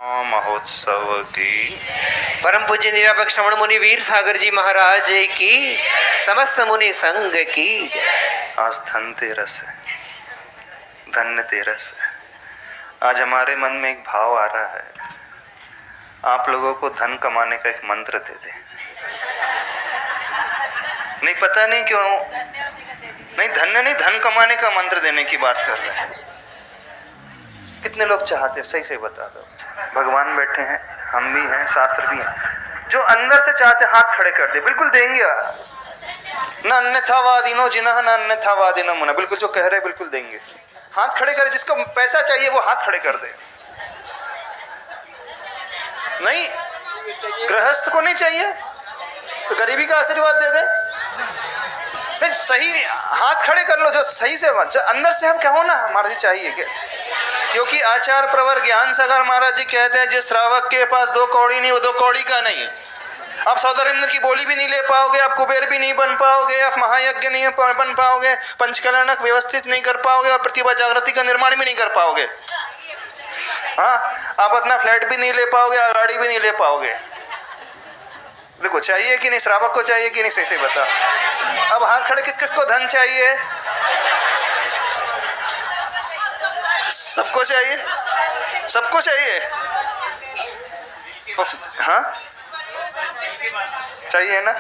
महोत्सव की परम पूज्य निरापक्ष श्रवण मुनि वीर सागर जी महाराज की समस्त मुनि संघ की। आज धनतेरस है, धन्यतेरस है। आज हमारे मन में एक भाव आ रहा है, आप लोगों को धन कमाने का एक मंत्र दे दे। नहीं, पता नहीं क्यों, नहीं धन्य नहीं, धन कमाने का मंत्र देने की बात कर रहे हैं। कितने लोग चाहते हैं, सही सही बता दो। भगवान बैठे हैं, हम भी हैं, शास्त्र भी हैं। जो अंदर से चाहते हाथ खड़े कर दे, बिल्कुल देंगे। न अन्यथावादिनो जिन्ह न अन्यथावादिनो मुना, बिल्कुल जो कह रहे बिल्कुल देंगे। हाथ खड़े करे, जिसको पैसा चाहिए वो हाथ खड़े कर दे। नहीं, गृहस्थ को नहीं चाहिए तो गरीबी का आशीर्वाद दे दे। नहीं, सही हाथ खड़े कर लो, जो सही से जो अंदर से हम कहो ना महाराज जी चाहिए क्या। क्योंकि आचार प्रवर ज्ञान सागर महाराज जी कहते हैं, जिस श्रावक के पास दो कौड़ी नहीं वो दो कौड़ी का नहीं। आप सौदारिंद्र की बोली भी नहीं ले पाओगे, आप कुबेर भी नहीं बन पाओगे, आप महायज्ञ नहीं बन पाओगे, पंचकल्याणक व्यवस्थित नहीं कर पाओगे और प्रतिभा जागृति का निर्माण भी नहीं कर पाओगे। हाँ, आप अपना फ्लैट भी नहीं ले पाओगे, गाड़ी भी नहीं ले पाओगे। देखो चाहिए कि नहीं, श्रावक को चाहिए कि नहीं, सही से बता। अब हाथ खड़े, किस किस को धन चाहिए? सबको चाहिए, सबको चाहिए। हाँ चाहिए ना,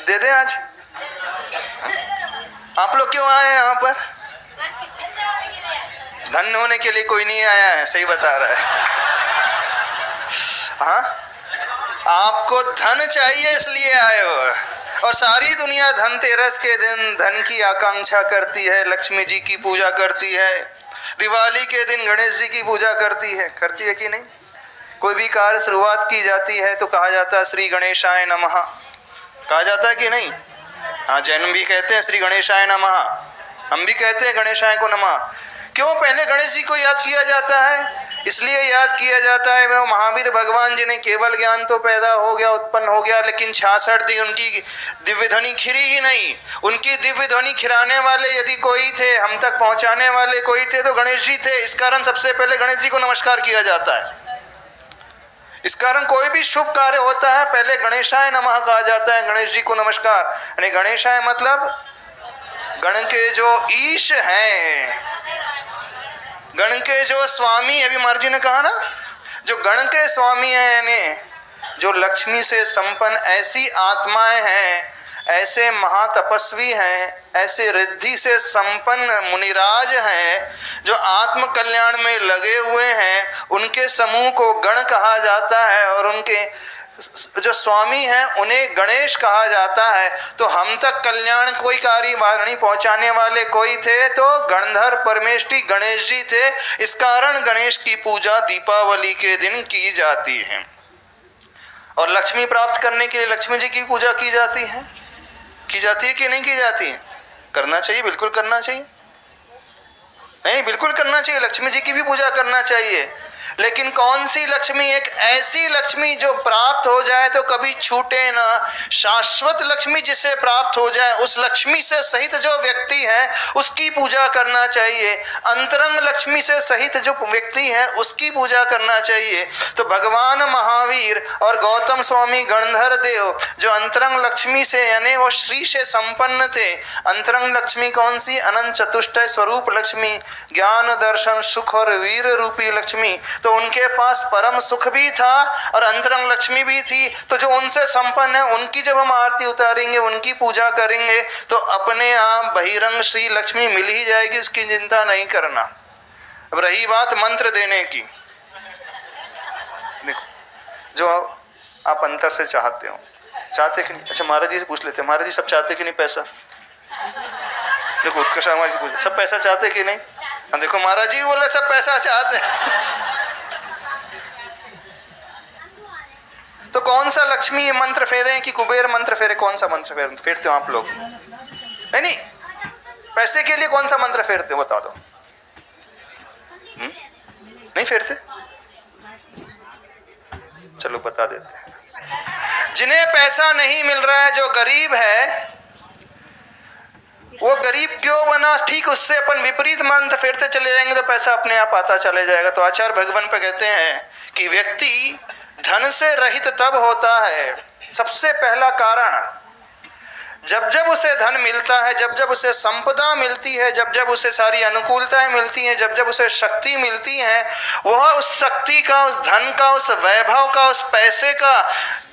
दे दे आज। आप लोग क्यों आए यहाँ पर? धन होने के लिए कोई नहीं आया है, सही बता रहा है। हाँ, आपको धन चाहिए इसलिए आए हो। और सारी दुनिया धनतेरस के दिन धन की आकांक्षा करती है, लक्ष्मी जी की पूजा करती है, दिवाली के दिन गणेश जी की पूजा करती है कि नहीं? कोई भी कार्य शुरुआत की जाती है तो कहा जाता है श्री गणेशाय नमः, कहा जाता है कि नहीं? हाँ, जैन भी कहते हैं श्री गणेशाय नमः, हम भी कहते हैं गणेशाय को नमः। क्यों पहले गणेश जी को याद किया जाता है? इसलिए याद किया जाता है, वो महावीर भगवान जी ने केवल ज्ञान तो पैदा हो गया, उत्पन्न हो गया, लेकिन 66 दिन उनकी दिव्य ध्वनि खिरी ही नहीं। उनकी दिव्य ध्वनि खिराने वाले यदि कोई थे, हम तक पहुंचाने वाले कोई थे तो गणेश जी थे। इस कारण सबसे पहले गणेश जी को नमस्कार किया जाता है। इस कारण कोई भी शुभ कार्य होता है पहले गणेशाय नमः कहा जाता है, गणेश जी को नमस्कार। यानी गणेशाय मतलब गण के जो ईश हैं, गण के जो स्वामी, अभी महाराज जी ने कहा ना, जो गण के स्वामी हैं, यानी जो लक्ष्मी से संपन्न ऐसी आत्माएं हैं, ऐसे महातपस्वी हैं, ऐसे रिद्धि से संपन्न मुनिराज हैं, जो आत्म कल्याण में लगे हुए हैं, उनके समूह को गण कहा जाता है। और उनके जो स्वामी हैं उन्हें गणेश कहा जाता है। तो हम तक कल्याण कोई कार्यवाणी पहुंचाने वाले कोई थे तो गणधर परमेष्ठी गणेश जी थे। इस कारण गणेश की पूजा दीपावली के दिन की जाती है। और लक्ष्मी प्राप्त करने के लिए लक्ष्मी जी की पूजा की जाती है कि नहीं की जाती है? करना चाहिए, बिल्कुल करना चाहिए। नहीं, बिल्कुल करना चाहिए, लक्ष्मी जी की भी पूजा करना चाहिए। लेकिन कौन सी लक्ष्मी? एक ऐसी लक्ष्मी जो प्राप्त हो जाए तो कभी छूटे ना, शाश्वत लक्ष्मी जिसे प्राप्त हो जाए, उस लक्ष्मी से सहित जो व्यक्ति है उसकी पूजा करना चाहिए। अंतरंग लक्ष्मी से सहित जो व्यक्ति है उसकी पूजा करना चाहिए। तो भगवान महावीर और गौतम स्वामी गणधर देव जो अंतरंग लक्ष्मी से यानी वो श्री से संपन्न थे। अंतरंग लक्ष्मी कौन सी? अनंत चतुष्टय स्वरूप लक्ष्मी, ज्ञान दर्शन सुख और वीर रूपी लक्ष्मी। तो उनके पास परम सुख भी था और अंतरंग लक्ष्मी भी थी। तो जो उनसे संपन्न है उनकी जब हम आरती उतारेंगे, उनकी पूजा करेंगे तो अपने आप बहिरंग श्री लक्ष्मी मिल ही जाएगी, उसकी चिंता नहीं करना। अब रही बात मंत्र देने की, देखो जो आप अंतर से चाहते हो, चाहते कि नहीं? अच्छा महाराज जी से पूछ लेते हैं, महाराज जी सब चाहते कि नहीं पैसा? देखो उत्कर्ष महाराज जी पूछ, सब पैसा चाहते कि नहीं? देखो महाराज जी बोले सब पैसा चाहते हैं। तो कौन सा लक्ष्मी मंत्र फेरे कि कुबेर मंत्र फेरे? कौन सा मंत्र फेरते हो आप लोग? नहीं, पैसे के लिए कौन सा मंत्र फेरते हो बता दो? नहीं फेरते? चलो बता देते हैं। जिन्हें पैसा नहीं मिल रहा है, जो गरीब है, वो गरीब क्यों बना, ठीक उससे अपन विपरीत मंत्र फेरते चले जाएंगे तो पैसा अपने आप आता चले जाएगा। तो आचार्य भगवान पे कहते हैं कि व्यक्ति धन से रहित तब होता है, सबसे पहला कारण जब जब उसे धन मिलता है, जब जब उसे संपदा मिलती है, जब जब उसे सारी अनुकूलताएं मिलती हैं, जब जब उसे शक्ति मिलती है, वह उस शक्ति का, उस धन का, उस वैभव का, उस पैसे का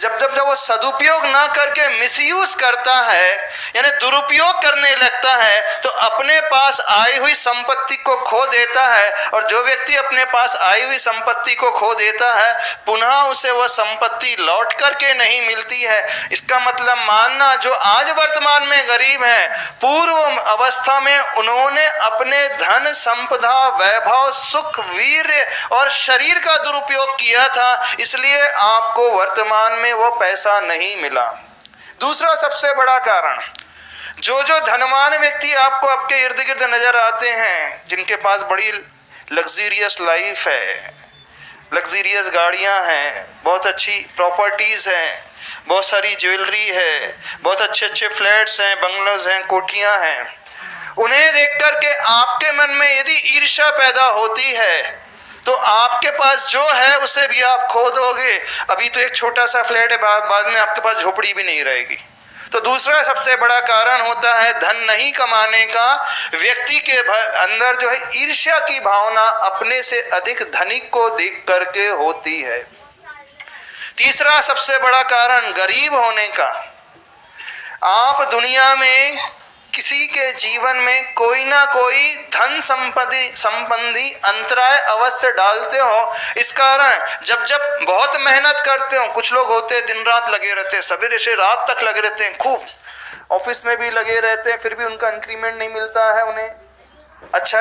जब जब जब वो सदुपयोग ना करके मिसयूज करता है, यानी दुरुपयोग करने लगता है, तो अपने पास आई हुई संपत्ति को खो देता है। और जो व्यक्ति अपने पास आई हुई संपत्ति को खो देता है, पुनः उसे वह संपत्ति लौट करके नहीं मिलती है। इसका मतलब मानना जो आज वर्तमान में गरीब हैं, पूर्व अवस्था में उन्होंने अपने धन, संपदा, वैभव, सुख, वीर्य और शरीर का दुरुपयोग किया था, इसलिए आपको वर्तमान में वो पैसा नहीं मिला। दूसरा सबसे बड़ा कारण, जो धनवान व्यक्ति आपको आपके इर्द गिर्द नजर आते हैं, जिनके पास बड़ी लग्जरियस लाइफ है, लग्जरियस गाड़ियां हैं, बहुत अच्छी प्रॉपर्टीज हैं, बहुत सारी ज्वेलरी है, बहुत अच्छे अच्छे फ्लैट्स हैं, बंगलोज हैं, कोठियां हैं, उन्हें देख करके आपके मन में यदि ईर्ष्या पैदा होती है तो आपके पास जो है उसे भी आप खो दोगे। अभी तो एक छोटा सा फ्लैट है, बाद में आपके पास झोपड़ी भी नहीं रहेगी। तो दूसरा सबसे बड़ा कारण होता है धन नहीं कमाने का, व्यक्ति के अंदर जो है ईर्ष्या की भावना अपने से अधिक धनिक को देख करके होती है। तीसरा सबसे बड़ा कारण गरीब होने का। आप दुनिया में किसी के जीवन में कोई ना कोई धन संबंधी अंतराय अवश्य डालते हो। इस कारण जब जब बहुत मेहनत करते हो, कुछ लोग होते हैं दिन रात लगे रहते हैं, सवेरे से रात तक लगे रहते हैं, खूब ऑफिस में भी लगे रहते हैं, फिर भी उनका इंक्रीमेंट नहीं मिलता है, उन्हें अच्छा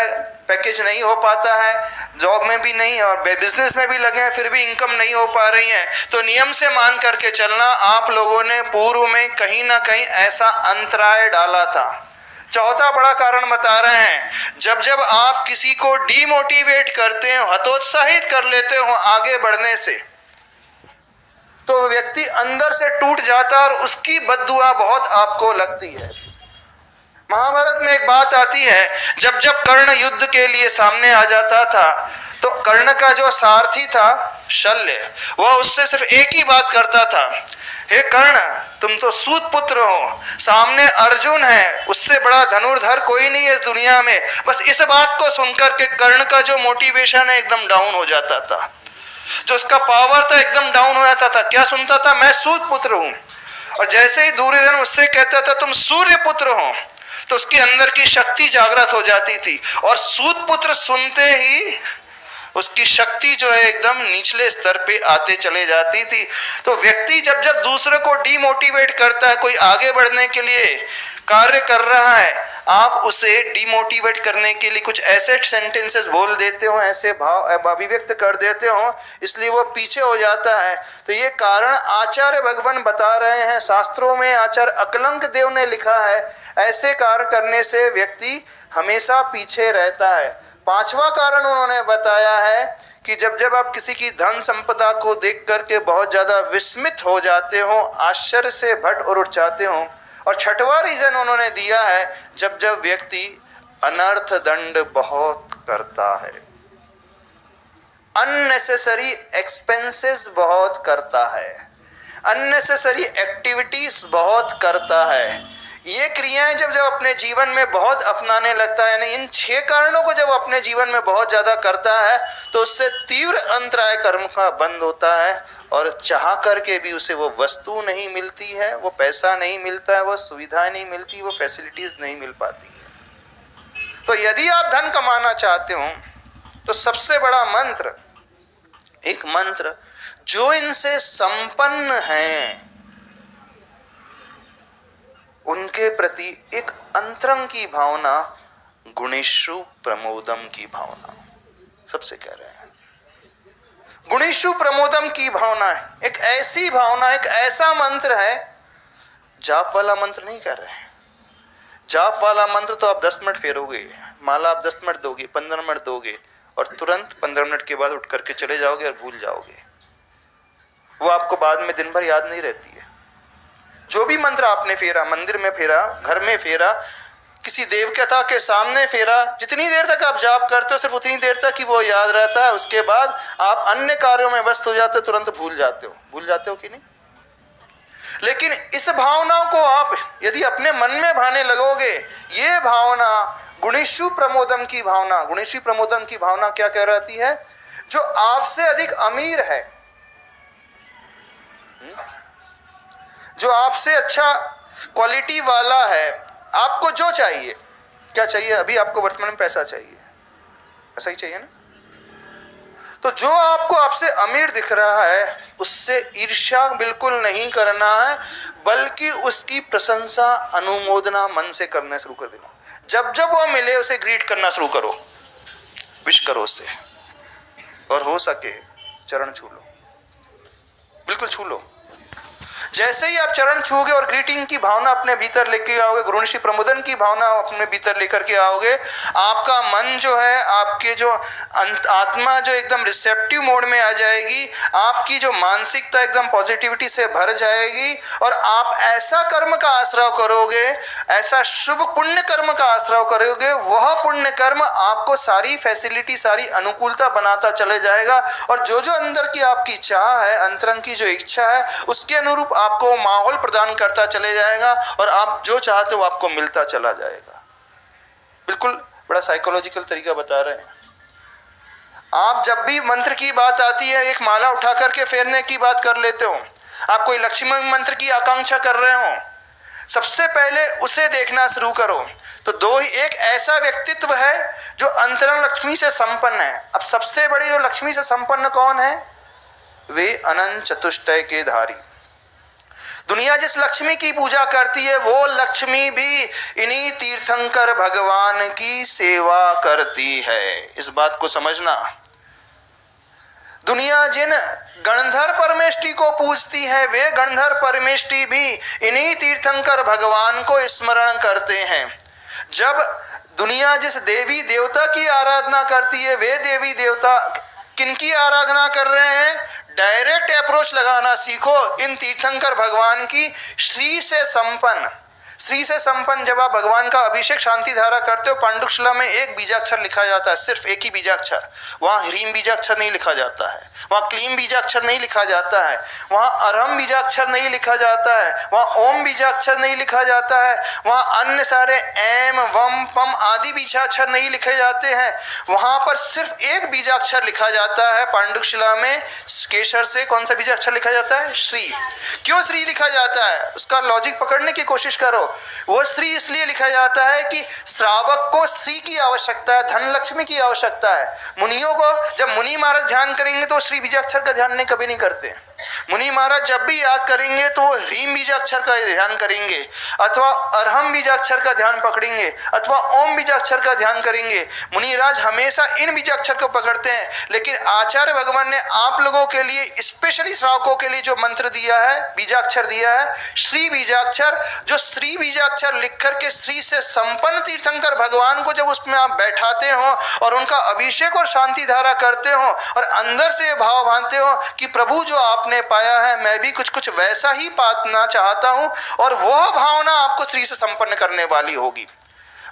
पैकेज नहीं हो पाता है, जॉब में भी नहीं और बिजनेस में भी लगे हैं, फिर भी इनकम नहीं हो पा रही है। तो नियम से मान करके चलना, आप लोगों ने पूर्व में कहीं ना कहीं ऐसा अंतराय डाला था। चौथा बड़ा कारण बता रहे हैं, जब जब आप किसी को डीमोटिवेट करते हो, हतोत्साहित कर लेते हो आगे बढ़ने से, तो व्यक्ति अंदर से टूट जाता है और उसकी बद्दुआ बहुत आपको लगती है। महाभारत में एक बात आती है, जब जब कर्ण युद्ध के लिए सामने आ जाता था तो कर्ण का जो सारथी था शल्य, वह उससे सिर्फ एक ही बात करता था, हे कर्ण तुम तो सूत पुत्र हो, सामने अर्जुन है, उससे बड़ा धनुर्धर कोई नहीं है इस दुनिया में। बस इस बात को सुनकर के कर्ण का जो मोटिवेशन है एकदम डाउन हो जाता था, जो उसका पावर था एकदम डाउन हो जाता था। क्या सुनता था? मैं सूत पुत्र हूं। और जैसे ही दुर्योधन उससे कहता था तुम सूर्य पुत्र हो, तो उसके अंदर की शक्ति जागृत हो जाती थी। और सूत पुत्र सुनते ही उसकी शक्ति जो है एकदम निचले स्तर पे आते चले जाती थी। तो व्यक्ति जब जब दूसरे को डीमोटिवेट करता है, कोई आगे बढ़ने के लिए कार्य कर रहा है, आप उसे डीमोटिवेट करने के लिए कुछ ऐसे सेंटेंसेस बोल देते हो, ऐसे भाव अभिव्यक्त कर देते हो, इसलिए वो पीछे हो जाता है। तो ये कारण आचार्य भगवान बता रहे हैं, शास्त्रों में आचार्य अकलंक देव ने लिखा है, ऐसे कार्य करने से व्यक्ति हमेशा पीछे रहता है। पांचवा कारण उन्होंने बताया है कि जब जब आप किसी की धन संपदा को देख करके बहुत ज्यादा विस्मित हो जाते हो, आश्चर्य से भट और उठ जाते हो। और छठवा रीजन उन्होंने दिया है, जब जब व्यक्ति अनर्थ दंड बहुत करता है, अननेसेसरी एक्सपेंसेस बहुत करता है, अननेसेसरी एक्टिविटीज बहुत करता है। ये क्रियाएं जब जब अपने जीवन में बहुत अपनाने लगता है, यानी इन 6 कारणों को जब अपने जीवन में बहुत ज्यादा करता है, तो उससे तीव्र अंतराय कर्म का बंद होता है और चाह करके भी उसे वो वस्तु नहीं मिलती है, वो पैसा नहीं मिलता है, वो सुविधाएं नहीं मिलती, वो फैसिलिटीज नहीं मिल पाती है। तो यदि आप धन कमाना चाहते हो तो सबसे बड़ा मंत्र, एक मंत्र जो इनसे संपन्न हैं उनके प्रति एक अंतरंग की भावना, गुणेषु प्रमोदम की भावना सबसे कह रहे हैं। गुणेषु प्रमोदम की भावना है, एक ऐसी भावना, एक ऐसा मंत्र है, जाप वाला मंत्र नहीं कर रहे हैं। जाप वाला मंत्र तो आप 10 मिनट फेरोगे, माला आप 10 मिनट दोगे, 15 मिनट दोगे और तुरंत 15 मिनट के बाद उठ करके चले जाओगे और भूल जाओगे, वो आपको बाद में दिन भर याद नहीं रहती है। जो भी मंत्र आपने फेरा, मंदिर में फेरा, घर में फेरा, किसी देवकथा के सामने फेरा, जितनी देर तक आप जाप करते हो सिर्फ उतनी देर तक ही वो याद रहता है, उसके बाद आप अन्य कार्यों में व्यस्त हो जाते हो, तुरंत भूल जाते हो कि नहीं। लेकिन इस भावनाओं को आप यदि अपने मन में भाने लगोगे, ये भावना गुणेशु प्रमोदम की भावना, गुणेशु प्रमोदम की भावना क्या कह रहती है? जो आपसे अधिक अमीर है, जो आपसे अच्छा क्वालिटी वाला है, आपको जो चाहिए, क्या चाहिए? अभी आपको वर्तमान में पैसा चाहिए, ऐसा ही चाहिए ना? तो जो आपको आपसे अमीर दिख रहा है उससे ईर्ष्या बिल्कुल नहीं करना है, बल्कि उसकी प्रशंसा अनुमोदना मन से करना शुरू कर देना। जब जब वो मिले उसे ग्रीट करना शुरू करो, विश करो उससे, और हो सके चरण छू लो, बिल्कुल छू लो। जैसे ही आप चरण छूओगे और ग्रीटिंग की भावना अपने भीतर लेके आओगे, गुरुनिशी प्रमोदन की भावना अपने भीतर लेकर के आओगे, आपका मन जो है, आपके जो आत्मा जो एकदम रिसेप्टिव मोड में आ जाएगी, आपकी जो मानसिकता एकदम पॉजिटिविटी से भर जाएगी, और आप ऐसा कर्म का आश्रय करोगे, ऐसा शुभ पुण्य कर्म का आश्रय करोगे, वह पुण्य कर्म आपको सारी फैसिलिटी, सारी अनुकूलता बनाता चले जाएगा, और जो जो अंदर की आपकी चाह है, अंतरंग की जो इच्छा है, उसके अनुरूप आपको माहौल प्रदान करता चले जाएगा, और आप जो चाहते हो आपको मिलता चला जाएगा। बिल्कुल बड़ा साइकोलॉजिकल तरीका बता रहे हैं। आप जब भी मंत्र की बात आती है, एक माला उठा करके फेरने की बात कर लेते हो, आप कोई लक्ष्मी मंत्र की आकांक्षा कर रहे हो, सबसे पहले उसे देखना शुरू करो। तो दो ही, एक ऐसा व्यक्तित्व है जो अंतरंग लक्ष्मी से संपन्न है। अब सबसे बड़ी जो लक्ष्मी से संपन्न कौन है? वे अनंत चतुष्टय के धारी। दुनिया जिस लक्ष्मी की पूजा करती है, वो लक्ष्मी भी इन्हीं तीर्थंकर भगवान की सेवा करती है। इस बात को समझना। दुनिया जिन गणधर परमेष्टि को पूजती है, वे गणधर परमेष्टि भी इन्हीं तीर्थंकर भगवान को स्मरण करते हैं। जब दुनिया जिस देवी देवता की आराधना करती है, वे देवी देवता किनकी आराधना कर रहे हैं? डायरेक्ट अप्रोच लगाना सीखो इन तीर्थंकर भगवान की श्री से संपन्न। श्री से संपन्न जब आप भगवान का अभिषेक शांति धारा करते हो, पांडुशिला में एक बीजाक्षर लिखा जाता है, सिर्फ एक ही बीजाक्षर। वहाँ ह्रीम बीजाक्षर नहीं लिखा जाता है, वहाँ क्लीम बीजाक्षर नहीं लिखा जाता है, वहाँ अरहम बीजाक्षर नहीं लिखा जाता है, वहाँ ओम बीजाक्षर नहीं लिखा जाता है, वहाँ अन्य सारे एम वम पम आदि बीजाक्षर नहीं लिखे जाते हैं। वहाँ पर सिर्फ एक बीजाक्षर लिखा जाता है पांडुशिला में, केसर से। कौन सा बीजाक्षर लिखा जाता है? श्री। क्यों श्री लिखा जाता है? उसका लॉजिक पकड़ने की कोशिश करो। वो श्री इसलिए लिखा जाता है कि श्रावक को श्री की आवश्यकता है, धन लक्ष्मी की आवश्यकता है। मुनियों को, जब मुनि महाराज ध्यान करेंगे तो श्री बीजाक्षर का ध्यान कभी नहीं करते। मुनि महाराज जब भी याद करेंगे तो वो ह्रीम बीजाक्षर का ध्यान करेंगे, अथवा अरहम बीजाक्षर का ध्यान पकड़ेंगे, अथवा ओम बीजाक्षर का ध्यान करेंगे। मुनिराज हमेशा इन बीजाक्षर को पकड़ते हैं। लेकिन आचार्य भगवान ने आप लोगों के लिए, स्पेशली श्रावकों के लिए जो मंत्र दिया है, बीजाक्षर दिया है, श्री बीजाक्षर, जो श्री बीजाक्षर लिख करके श्री से संपन्न तीर्थंकर भगवान को जब उसमें आप बैठाते हो और उनका अभिषेक और शांति धारा करते हो, और अंदर से भाव भानते हो कि प्रभु जो आपने पाया है, मैं भी कुछ कुछ वैसा ही पाना चाहता हूं, और वह भावना आपको श्री से संपन्न करने वाली होगी।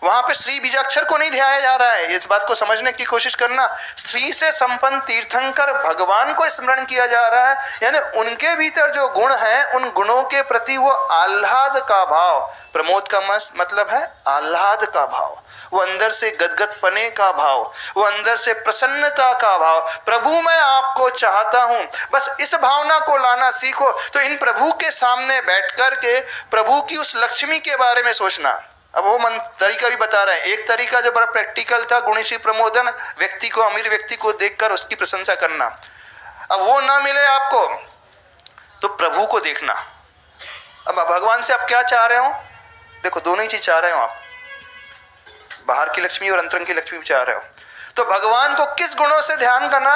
वहां पे श्री बीजाक्षर को नहीं ध्याया जा रहा है, इस बात को समझने की कोशिश करना। श्री से संपन्न तीर्थंकर भगवान को स्मरण किया जा रहा है, यानी उनके भीतर जो गुण है, उन गुणों के प्रति वो आह्लाद का भाव, प्रमोद का मतलब है आह्लाद का भाव, वो अंदर से गदगद पने का भाव, वो अंदर से प्रसन्नता का भाव। प्रभु मैं आपको चाहता हूं, बस इस भावना को लाना सीखो। तो इन प्रभु के सामने बैठ कर के प्रभु की उस लक्ष्मी के बारे में सोचना। अब वो तरीका भी बता रहे हैं। एक तरीका जो बड़ा प्रैक्टिकल था, गुणेशी प्रमोदन, व्यक्ति को, अमीर व्यक्ति को देखकर उसकी प्रशंसा करना। अब वो ना मिले आपको तो प्रभु को देखना। अब भगवान से आप क्या चाह रहे हो? देखो, दोनों ही चीज चाह रहे हो आप, बाहर की लक्ष्मी और अंतरंग की लक्ष्मी चाह रहे हो। तो भगवान को किस गुणों से ध्यान करना?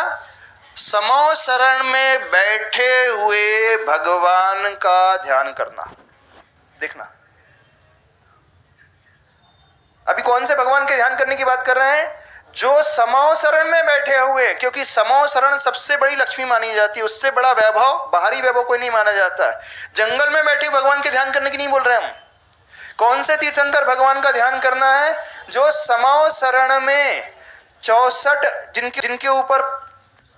समो शरण में बैठे हुए भगवान का ध्यान करना। देखना, अभी कौन से भगवान के ध्यान करने की बात कर रहे हैं? जो समो शरण में बैठे हुए, क्योंकि समो शरण सबसे बड़ी लक्ष्मी मानी जाती है। उससे बड़ा वैभव, बाहरी वैभव कोई नहीं माना जाता है। जंगल में बैठे भगवान के ध्यान करने की नहीं बोल रहे हम, कौन से तीर्थंकर भगवान का ध्यान करना है? जो समाव शरण में 64 जिनके ऊपर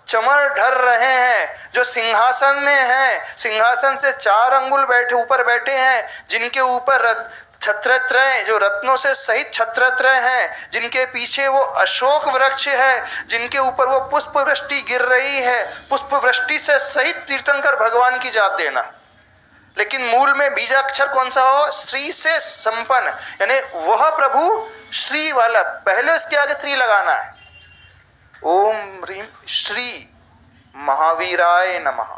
चमर ढर रहे हैं, जो सिंहासन में हैं, सिंहासन से 4 अंगुल ऊपर बैठे हैं, जिनके ऊपर छत्रत्रय जो रत्नों से सहित छत्रत्रय हैं, जिनके पीछे वो अशोक वृक्ष है, जिनके ऊपर वो पुष्प वृष्टि गिर रही है, पुष्प वृष्टि से सहित तीर्थंकर भगवान की जाप देना। लेकिन मूल में बीजाक्षर कौन सा हो? श्री से संपन्न, यानी वह प्रभु श्री वाला, पहले उसके आगे श्री लगाना है। ओम ह्रीम श्री महावीराय नमः।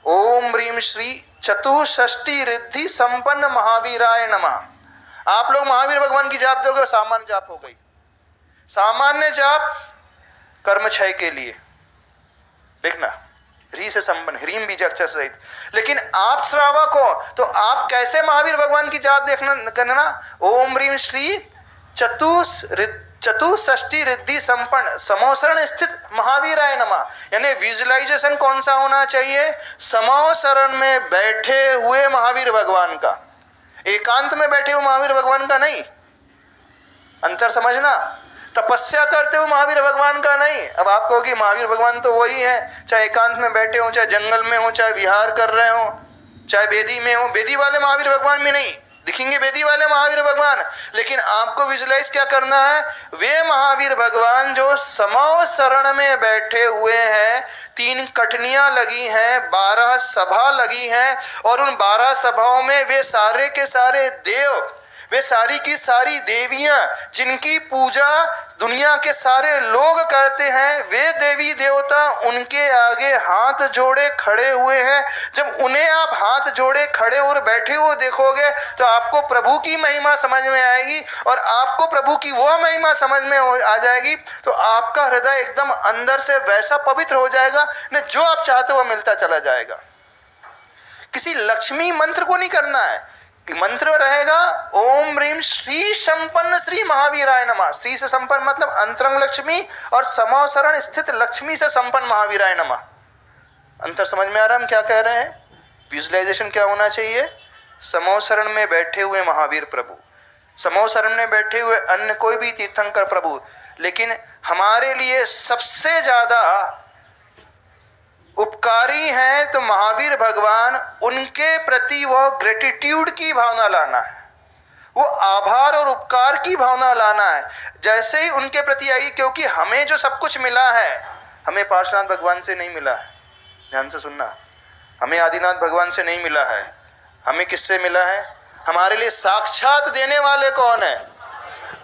ओम ह्रीम श्री चतुष्षष्टि रिद्धि संपन्न महावीराय नमः। आप लोग महावीर भगवान की जाप दोगे, सामान्य जाप हो गई। सामान्य जाप कर्म क्षय के लिए, देखना, ह्री से संपन्न, ह्रीम बीजाक्षर सहित। लेकिन आप श्रावक हो तो आप कैसे महावीर भगवान की जाप करना? ओम ह्रीम श्री चतुष्षष्टि रिद्धि संपन्न समोसरण स्थित महावीराय नमः। यानी विजुअलाइजेशन कौन सा होना चाहिए? समोसरण में बैठे हुए महावीर भगवान का, एकांत में बैठे हुए महावीर भगवान का नहीं। अंतर समझना, तपस्या करते हुए महावीर भगवान का नहीं। अब आप कहोगे महावीर भगवान तो वही है, चाहे एकांत में बैठे हो, चाहे जंगल में हो, चाहे विहार कर रहे हो, चाहे बेदी में हो। बेदी वाले महावीर भगवान में नहीं दिखेंगे, बेदी वाले महावीर भगवान। लेकिन आपको विजुलाइज क्या करना है? वे महावीर भगवान जो समाव शरण में बैठे हुए हैं, 3 कठनियां लगी हैं, 12 सभा लगी हैं, और उन 12 सभाओं में वे सारे के सारे देव, वे सारी की सारी देवियां जिनकी पूजा दुनिया के सारे लोग करते हैं, वे देवी देवता उनके आगे हाथ जोड़े खड़े हुए हैं। जब उन्हें आप हाथ जोड़े खड़े और बैठे हुए देखोगे तो आपको प्रभु की महिमा समझ में आएगी, और आपको प्रभु की वो महिमा समझ में आ जाएगी तो आपका हृदय एकदम अंदर से वैसा पवित्र हो जाएगा न, जो आप चाहते हो मिलता चला जाएगा। किसी लक्ष्मी मंत्र को नहीं करना है, मंत्र रहेगा ओम ह्रीम श्री संपन्न श्री महावीराय नमः। श्री से संपन्न मतलब अंतरंग लक्ष्मी, और समावसरण स्थित लक्ष्मी से संपन्न महावीराय नमः। अंतर समझ में आ रहा है हम क्या कह रहे हैं? विजुअलाइजेशन क्या होना चाहिए? समावसरण में बैठे हुए महावीर प्रभु, समावसरण में बैठे हुए अन्य कोई भी तीर्थंकर प्रभु। लेकिन हमारे लिए सबसे ज्यादा उपकारी हैं तो महावीर भगवान, उनके प्रति वो ग्रेटिट्यूड की भावना लाना है, वो आभार और उपकार की भावना लाना है। जैसे ही उनके प्रति आएगी, क्योंकि हमें जो सब कुछ मिला है, हमें पार्श्वनाथ भगवान से नहीं मिला है, ध्यान से सुनना, हमें आदिनाथ भगवान से नहीं मिला है। हमें किससे मिला है? हमारे लिए साक्षात देने वाले कौन है?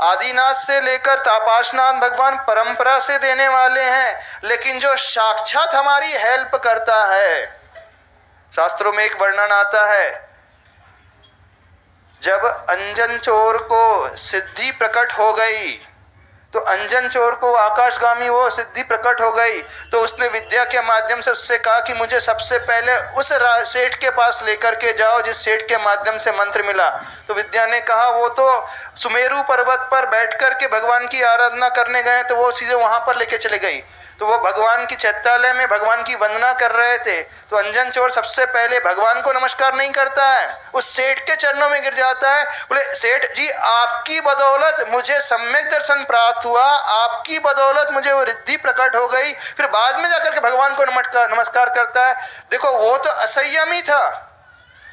आदिनाथ से लेकर पार्श्वनाथ भगवान परंपरा से देने वाले हैं। लेकिन जो साक्षात हमारी हेल्प करता है, शास्त्रों में एक वर्णन आता है, जब अंजन चोर को सिद्धि प्रकट हो गई, तो अंजन चोर को आकाशगामी वो सिद्धि प्रकट हो गई, तो उसने विद्या के माध्यम से उससे कहा कि मुझे सबसे पहले उस सेठ के पास लेकर के जाओ जिस सेठ के माध्यम से मंत्र मिला। तो विद्या ने कहा वो तो सुमेरु पर्वत पर बैठ कर के भगवान की आराधना करने गए, तो वो सीधे वहां पर लेके चले गई। तो वो भगवान की चैत्यालय में भगवान की वंदना कर रहे थे, तो अंजन चोर सबसे पहले भगवान को नमस्कार नहीं करता है, उस सेठ के चरणों में गिर जाता है। बोले सेठ जी, आपकी बदौलत मुझे सम्यक दर्शन प्राप्त हुआ, आपकी बदौलत मुझे वो रिद्धि प्रकट हो गई। फिर बाद में जाकर के भगवान को नमस्कार करता है। देखो वो तो असंयमी था,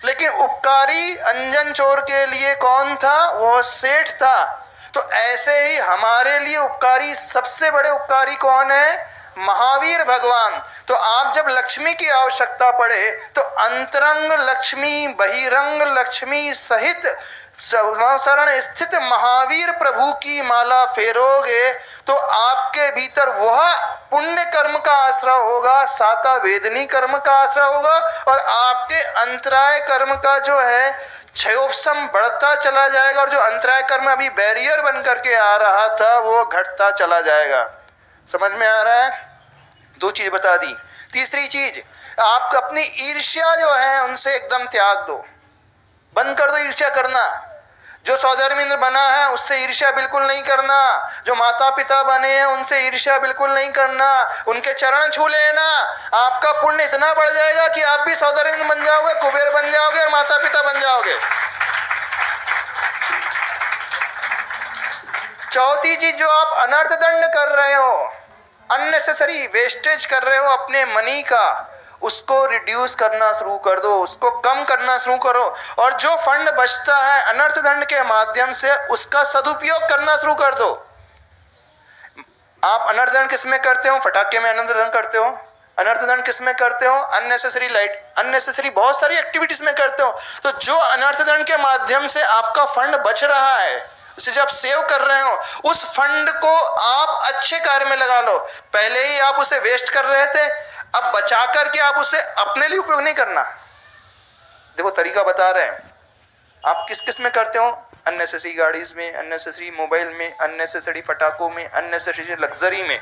लेकिन उपकारी अंजन चोर के लिए कौन था? वो सेठ था। तो ऐसे ही हमारे लिए उपकारी, सबसे बड़े उपकारी कौन है? महावीर भगवान। तो आप जब लक्ष्मी की आवश्यकता पड़े तो अंतरंग लक्ष्मी, बहिरंग लक्ष्मी सहित शरण स्थित महावीर प्रभु की माला फेरोगे तो आपके भीतर वह पुण्य कर्म का आश्रय होगा, साता वेदनी कर्म का आश्रय होगा, और आपके अंतराय कर्म का जो है क्षयोपशम बढ़ता चला जाएगा, और जो अंतराय कर्म अभी बैरियर बन करके आ रहा था वो घटता चला जाएगा। समझ में आ रहा है? 2 चीज बता दी। तीसरी चीज, आप अपनी ईर्ष्या जो है उनसे एकदम त्याग दो, बंद कर दो ईर्ष्या करना। जो सौधर्मेंद्र बना है उससे ईर्ष्या बिल्कुल नहीं करना, जो माता पिता बने हैं उनसे ईर्ष्या बिल्कुल नहीं करना, उनके चरण छू लेना। आपका पुण्य इतना बढ़ जाएगा कि आप भी सौधर्मेंद्र बन जाओगे, कुबेर बन जाओगे और माता पिता बन जाओगे। चौथी चीज जो आप अनर्थ दंड कर रहे हो, अननेसेसरी वेस्टेज कर रहे हो अपने मनी का, उसको रिड्यूस करना शुरू कर दो, उसको कम करना शुरू करो। और जो फंड बचता है अनर्थ दंड के माध्यम से, उसका सदुपयोग करना शुरू कर दो। आप अनर्थ दंड किस में करते हो? फटाके में अनर्थ दंड करते हो। अनर्थ दंड किस में करते हो? अननेसेसरी लाइट, अननेसेसरी बहुत सारी एक्टिविटीज में करते हो। तो जो अनर्थ दंड के माध्यम से आपका फंड बच रहा है, उसे जब सेव कर रहे हो, उस फंड को आप अच्छे कार्य में लगा लो। पहले ही आप उसे वेस्ट कर रहे थे, अब बचा करके आप उसे अपने लिए उपयोग नहीं करना। देखो तरीका बता रहे हैं। आप किस किस में करते हो? अननेसेसरी गाड़ीज में, अननेसेसरी मोबाइल में, अननेसेसरी फटाकों में, अननेसेसरी लग्जरी में।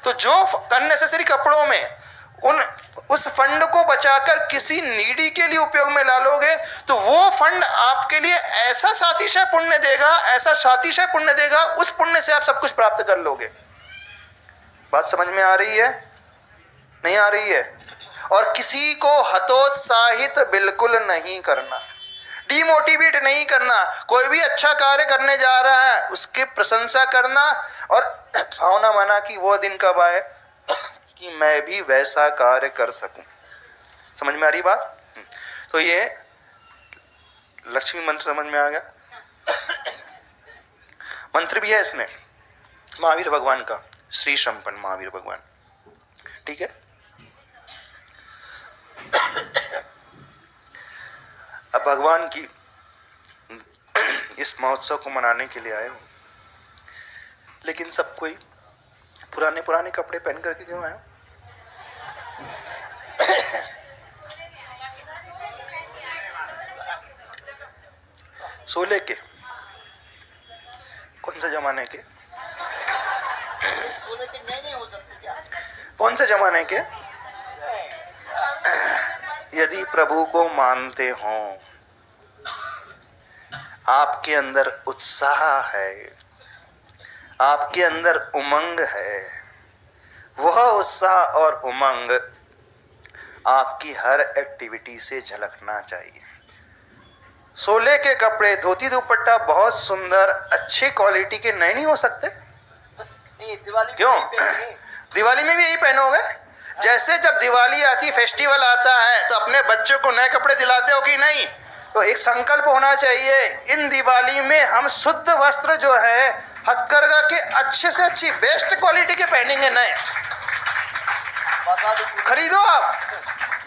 तो जो अननेसेसरी कपड़ों में उस फंड को बचाकर किसी नीडी के लिए उपयोग में ला लोगे, तो वो फंड आपके लिए ऐसा सातिशय पुण्य देगा, ऐसा सातिशय पुण्य देगा, उस पुण्य से आप सब कुछ प्राप्त कर लोगे। बात समझ में आ रही है? नहीं आ रही है? और किसी को हतोत्साहित बिल्कुल नहीं करना, डिमोटिवेट नहीं करना। कोई भी अच्छा कार्य करने जा रहा है उसकी प्रशंसा करना और भावना माना कि वो दिन कब आए कि मैं भी वैसा कार्य कर सकूं। समझ में आ रही बात? तो ये लक्ष्मी मंत्र समझ में आ गया। मंत्र भी है इसमें महावीर भगवान का, श्री संपन्न महावीर भगवान। ठीक है। अब भगवान की इस महोत्सव को मनाने के लिए आए हो, लेकिन सब कोई पुराने पुराने कपड़े पहन करके क्यों आए हो? सोले के कौन से जमाने के? कौन से जमाने के? यदि प्रभु को मानते हो, आपके अंदर उत्साह है, आपके अंदर उमंग है, वह उत्साह और उमंग आपकी हर एक्टिविटी से झलकना चाहिए। सोले के कपड़े, धोती दुपट्टा बहुत सुंदर अच्छे क्वालिटी के नहीं हो सकते? क्यों? दिवाली में भी यही पहनोगे? जैसे जब दिवाली आती, फेस्टिवल आता है, तो अपने बच्चों को नए कपड़े दिलाते हो कि नहीं? तो एक संकल्प होना चाहिए, इन दिवाली में हम शुद्ध वस्त्र जो है हथकरघा के अच्छे से अच्छी बेस्ट क्वालिटी के पहनेंगे। नए खरीदो, आप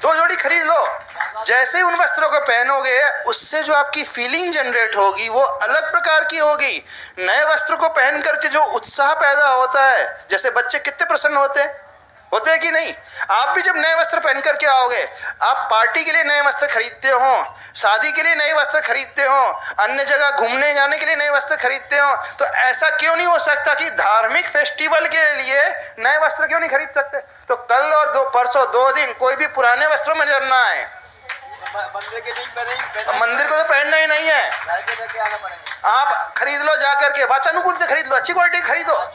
2 जोड़ी खरीद लो। जैसे ही उन वस्त्रों को पहनोगे, उससे जो आपकी फीलिंग जनरेट होगी वो अलग प्रकार की होगी। नए वस्त्र को पहन करके जो उत्साह पैदा होता है, जैसे बच्चे कितने प्रसन्न होते हैं कि नहीं? आप भी जब नए वस्त्र पहन करके आओगे, आप पार्टी के लिए नए वस्त्र खरीदते हो, शादी के लिए नए वस्त्र खरीदते हो, अन्य जगह घूमने जाने के लिए नए वस्त्र खरीदते हो, तो ऐसा क्यों नहीं हो सकता कि धार्मिक फेस्टिवल के लिए नए वस्त्र क्यों नहीं खरीद सकते? तो कल और परसों 2 दिन कोई भी पुराने वस्त्रों में नजर ना आए। मंदिर को तो पहनना ही नहीं है, आप खरीद लो जाकर के, वातानुकूल से खरीद लो, अच्छी क्वालिटी खरीदो।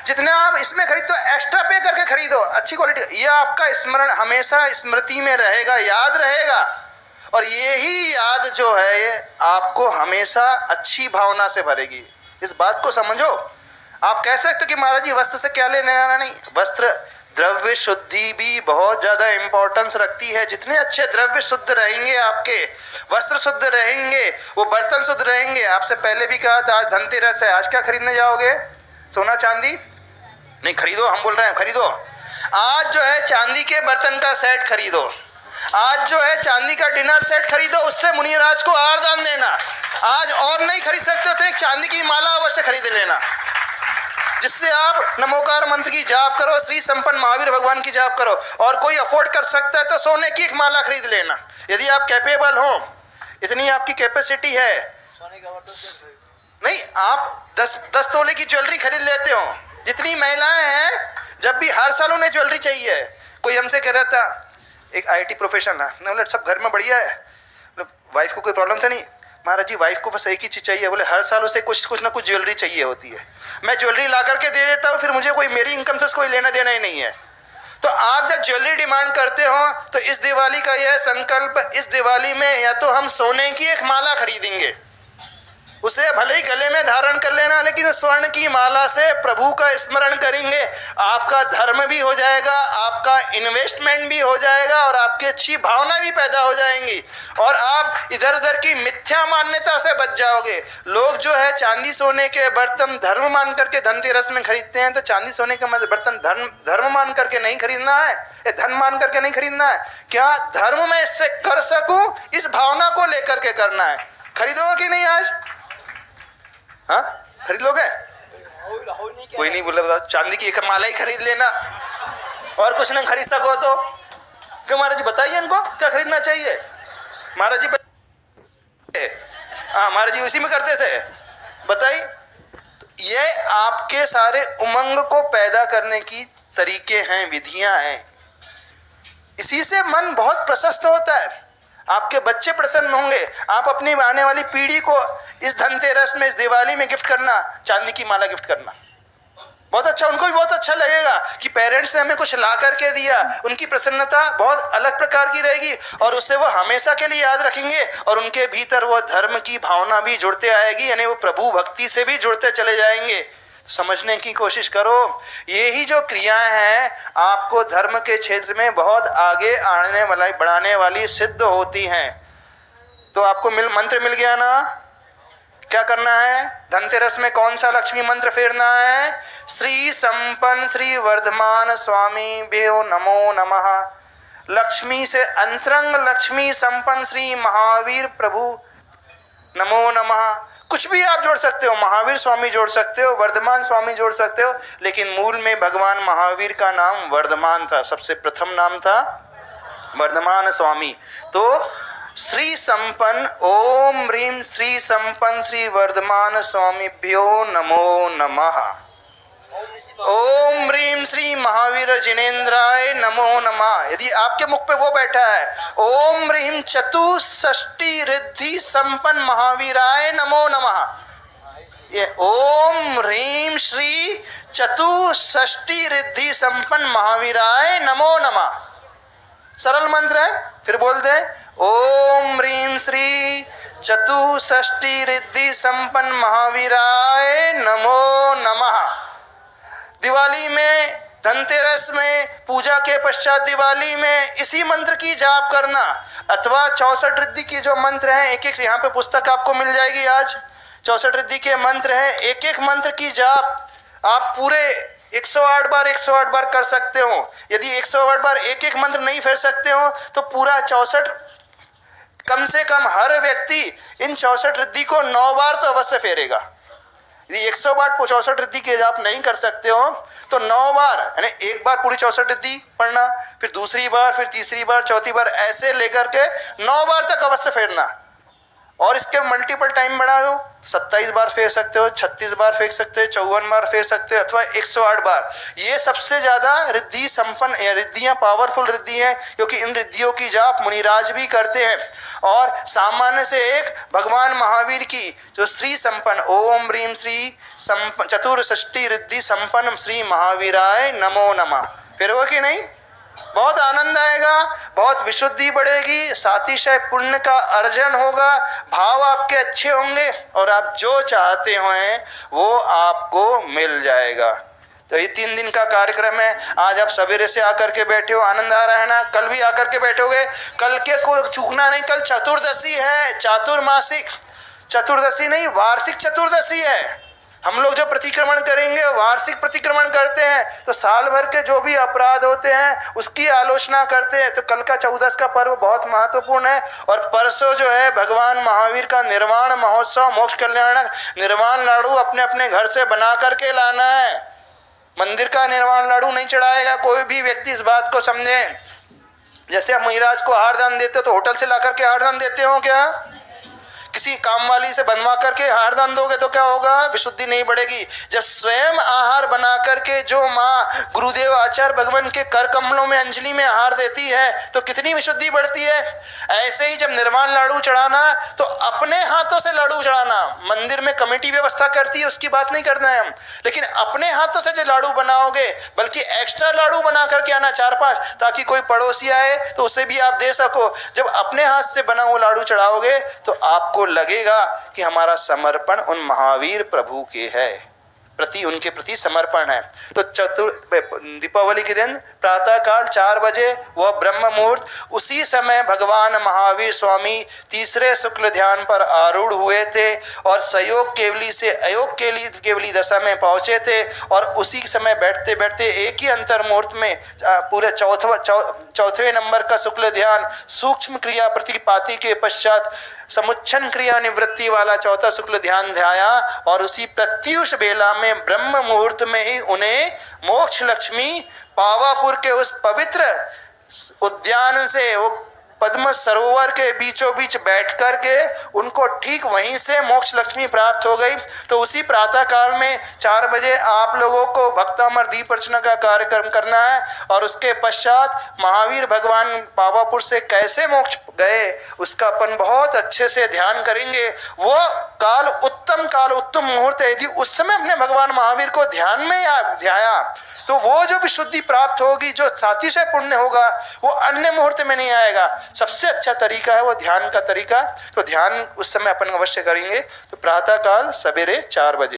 जितने आप इसमें खरीदो, एक्स्ट्रा पे करके खरीदो अच्छी क्वालिटी। ये आपका स्मरण हमेशा स्मृति में रहेगा, याद रहेगा। और यही याद जो है ये आपको हमेशा अच्छी भावना से भरेगी। इस बात को समझो। आप कह सकते हो कि महाराज जी वस्त्र से क्या लेने आना? नहीं, वस्त्र द्रव्य शुद्धि भी बहुत ज्यादा इंपॉर्टेंस रखती है। जितने अच्छे द्रव्य शुद्ध रहेंगे, आपके वस्त्र शुद्ध रहेंगे, वो बर्तन शुद्ध रहेंगे। आपसे पहले भी कहा था आज धनतेरस है, आज क्या खरीदने जाओगे? सोना चांदी नहीं खरीदो, हम बोल रहे हैं खरीदो। आज जो है चांदी के बर्तन का सेट खरीदो, आज जो है चांदी का डिनर सेट खरीदो, उससे मुनिराज को आरदान देना। आज और नहीं खरीद सकते हो तो एक चांदी की माला अवश्य खरीद लेना, जिससे आप नमोकार मंत्र की जाप करो, श्री संपन्न महावीर भगवान की जाप करो। और कोई अफोर्ड कर सकता है तो सोने की एक माला खरीद लेना, यदि आप कैपेबल हो, इतनी आपकी कैपेसिटी है। नहीं, आप 10 तोले की ज्वेलरी खरीद लेते हो। जितनी महिलाएं हैं, जब भी हर साल उन्हें ज्वेलरी चाहिए। कोई हमसे कह रहा था, एक IT प्रोफेशनल है, बोले सब घर में बढ़िया है, वाइफ को कोई प्रॉब्लम था नहीं? महाराज जी वाइफ को बस एक ही चीज़ चाहिए। बोले हर साल उसे कुछ ना कुछ ज्वेलरी चाहिए होती है, मैं ज्वेलरी ला करके दे देता हूँ, फिर मुझे कोई मेरी इनकम से कोई लेना देना ही नहीं है। तो आप जब ज्वेलरी डिमांड करते हो तो इस दिवाली का यह संकल्प, इस दिवाली में या तो हम सोने की एक माला खरीदेंगे, उसे भले ही गले में धारण कर लेना, लेकिन स्वर्ण की माला से प्रभु का स्मरण करेंगे, आपका धर्म भी हो जाएगा, आपका इन्वेस्टमेंट भी हो जाएगा और आपकी अच्छी भावना भी पैदा हो जाएंगी और आप इधर उधर की मिथ्या मान्यता से बच जाओगे। लोग जो है चांदी सोने के बर्तन धर्म मान करके धनतेरस में खरीदते हैं, तो चांदी सोने के बर्तन धर्म मान करके नहीं खरीदना है, ये धन मान करके नहीं खरीदना है। क्या धर्म मैं इससे कर सकूं, इस भावना को लेकर के करना है। खरीदोगे कि नहीं आज? हाँ, खरीद लोगे? कोई नहीं बोला, बताओ। चांदी की एक माला ही खरीद लेना और कुछ नहीं खरीद सको तो क्यों? महाराज जी बताइए इनको क्या खरीदना चाहिए। महाराज जी हाँ, महाराज जी उसी में करते थे। बताइए, ये आपके सारे उमंग को पैदा करने की तरीके हैं, विधियां हैं। इसी से मन बहुत प्रशस्त होता है, आपके बच्चे प्रसन्न होंगे। आप अपनी आने वाली पीढ़ी को इस धनतेरस में, इस दिवाली में गिफ्ट करना, चांदी की माला गिफ्ट करना, बहुत अच्छा, उनको भी बहुत अच्छा लगेगा कि पेरेंट्स ने हमें कुछ ला करके दिया। उनकी प्रसन्नता बहुत अलग प्रकार की रहेगी और उससे वो हमेशा के लिए याद रखेंगे और उनके भीतर वो धर्म की भावना भी जुड़ते आएगी, यानी वो प्रभु भक्ति से भी जुड़ते चले जाएंगे। समझने की कोशिश करो, ये ही जो क्रियाएं हैं आपको धर्म के क्षेत्र में बहुत आगे आने वाली, बढ़ाने वाली सिद्ध होती हैं। तो आपको मंत्र मिल गया ना, क्या करना है? धनतेरस में कौन सा लक्ष्मी मंत्र फेरना है? श्री संपन्न श्री वर्धमान स्वामी भ्यो नमो नमः। लक्ष्मी से अंतरंग लक्ष्मी संपन्न श्री महावीर प्रभु नमो नमः। कुछ भी आप जोड़ सकते हो, महावीर स्वामी जोड़ सकते हो, वर्धमान स्वामी जोड़ सकते हो, लेकिन मूल में भगवान महावीर का नाम वर्धमान था, सबसे प्रथम नाम था वर्धमान स्वामी। तो श्री संपन्न ओम ह्रीम श्री संपन्न श्री वर्धमान स्वामीभ्यो नमो नमः। ओम ह्रीम श्री महावीर जिनेन्द्राय नमो नमः। यदि आपके मुख पे वो बैठा है, ओम ह्रीम चतुष्षष्टि रिद्धि संपन्न महावीराय नमो नमः, ये ओम ह्रीम श्री चतुष्षष्टि रिद्धि संपन्न महावीराय नमो नमः। सरल मंत्र है, फिर बोल दे, ओम ह्रीम श्री चतुष्षष्टि रिद्धि संपन्न महावीराय नमो नमः। दिवाली में, धनतेरस में, पूजा के पश्चात दिवाली में इसी मंत्र की जाप करना, अथवा 64 रिद्धि की जो मंत्र हैं, एक एक यहाँ पे पुस्तक आपको मिल जाएगी आज, 64 रिद्धि के मंत्र हैं, एक एक मंत्र की जाप आप पूरे 108 बार कर सकते हो। यदि 108 बार एक एक मंत्र नहीं फेर सकते हो तो पूरा 64, कम से कम हर व्यक्ति इन 64 रिद्धि को 9 बार तो अवश्य फेरेगा। यदि 100 बार 64 रिद्धि के जाप नहीं कर सकते हो तो 9 बार, यानी एक बार पूरी 64 रिद्धि पढ़ना, फिर दूसरी बार, फिर तीसरी बार, चौथी बार, ऐसे लेकर के 9 बार तक अवश्य फेरना। और इसके मल्टीपल टाइम बढ़ा दो, 27 बार फेर सकते हो, 36 बार फेंक सकते हो, 54 बार फेर सकते हो, अथवा 108 बार। ये सबसे ज्यादा रिद्धि संपन्न रिद्धियां, पावरफुल रिद्धि हैं, क्योंकि इन रिद्धियों की जाप मुनिराज भी करते हैं। और सामान्य से एक भगवान महावीर की जो श्री संपन्न ओम ह्रीम श्री चतुर्षष्टि रिद्धि संपन्न श्री महावीराय नमो नमः, फिर वो कि नहीं? बहुत आनंद आएगा, बहुत विशुद्धि बढ़ेगी, सातिशय पुण्य का अर्जन होगा, भाव आपके अच्छे होंगे और आप जो चाहते हो वो आपको मिल जाएगा। तो ये 3 दिन का कार्यक्रम है। आज आप सवेरे से आकर के बैठे हो, आनंद आ रहा है ना? कल भी आकर के बैठोगे, कल के को चूकना नहीं। कल चतुर्दशी है, चातुर्मासिक चतुर्दशी नहीं, वार्षिक चतुर्दशी है। हम लोग जो प्रतिक्रमण करेंगे वार्षिक प्रतिक्रमण करते हैं, तो साल भर के जो भी अपराध होते हैं उसकी आलोचना करते हैं। तो कल का 14 का पर्व बहुत महत्वपूर्ण है। और परसों जो है भगवान महावीर का निर्वाण महोत्सव, मोक्ष कल्याणक निर्वाण लाडू अपने अपने घर से बना करके लाना है। मंदिर का निर्वाण लाडू नहीं चढ़ाएगा कोई भी व्यक्ति, इस बात को समझे। जैसे आप मुनिराज को आहार दान देते हो तो होटल से ला करके आहार दान देते हो क्या? किसी काम वाली से बनवा करके आहार दान दोगे तो क्या होगा? विशुद्धि नहीं बढ़ेगी। जब स्वयं आहार बना करके जो माँ गुरुदेव आचार्य भगवान के कर कमलों में अंजलि में आहार देती है तो कितनी विशुद्धि बढ़ती है। ऐसे ही जब निर्वाण लाडू चढ़ाना तो अपने हाथों से लाडू चढ़ाना। मंदिर में कमेटी व्यवस्था करती है उसकी बात नहीं करना है हम, लेकिन अपने हाथों से जो लाडू बनाओगे, बल्कि एक्स्ट्रा लाडू बना करके आना 4-5, ताकि कोई पड़ोसी आए तो उसे भी आप दे सको। जब अपने हाथ से बना हुआ लाडू चढ़ाओगे तो आपको लगेगा कि हमारा समर्पण उन महावीर प्रभु के है, उनके प्रति समर्पण है। तो दीपावली के दिन प्रातःकाल 4 बजे वह ब्रह्म मुहूर्त, उसी समय भगवान महावीर स्वामी तीसरे शुक्ल ध्यान पर आरूढ़ हुए थे और सयोग केवली से अयोग केवली दशा में पहुंचे थे। और उसी समय बैठते बैठते एक ही अंतर मुहूर्त में पूरे चौथे नंबर का शुक्ल ध्यान सूक्ष्म क्रिया प्रतिपाती के पश्चात समुच्छन क्रिया निवृत्ति वाला चौथा शुक्ल ध्यान ध्याया और उसी प्रत्युष बेला में ब्रह्म मुहूर्त में ही उन्हें मोक्ष लक्ष्मी पावापुर के उस पवित्र उद्यान से, वो पद्म सरोवर के बीचों बीच बैठ कर के उनको ठीक वहीं से मोक्ष लक्ष्मी प्राप्त हो गई। तो उसी प्रातः काल में 4 बजे आप लोगों को भक्तामर दीप अर्चना का कार्यक्रम करना है और उसके पश्चात महावीर भगवान पावापुर से कैसे मोक्ष गए उसका अपन बहुत अच्छे से ध्यान करेंगे। वो उत्तम मुहूर्त है। यदि उस समय अपने भगवान महावीर को ध्यान में ध्याया तो वो जो विशुद्धि प्राप्त होगी, जो सातिशय पुण्य होगा, वो अन्य मुहूर्त में नहीं आएगा। सबसे अच्छा तरीका है वो ध्यान का तरीका। तो ध्यान उस समय अपन अवश्य करेंगे। तो प्रातः काल सवेरे 4 बजे।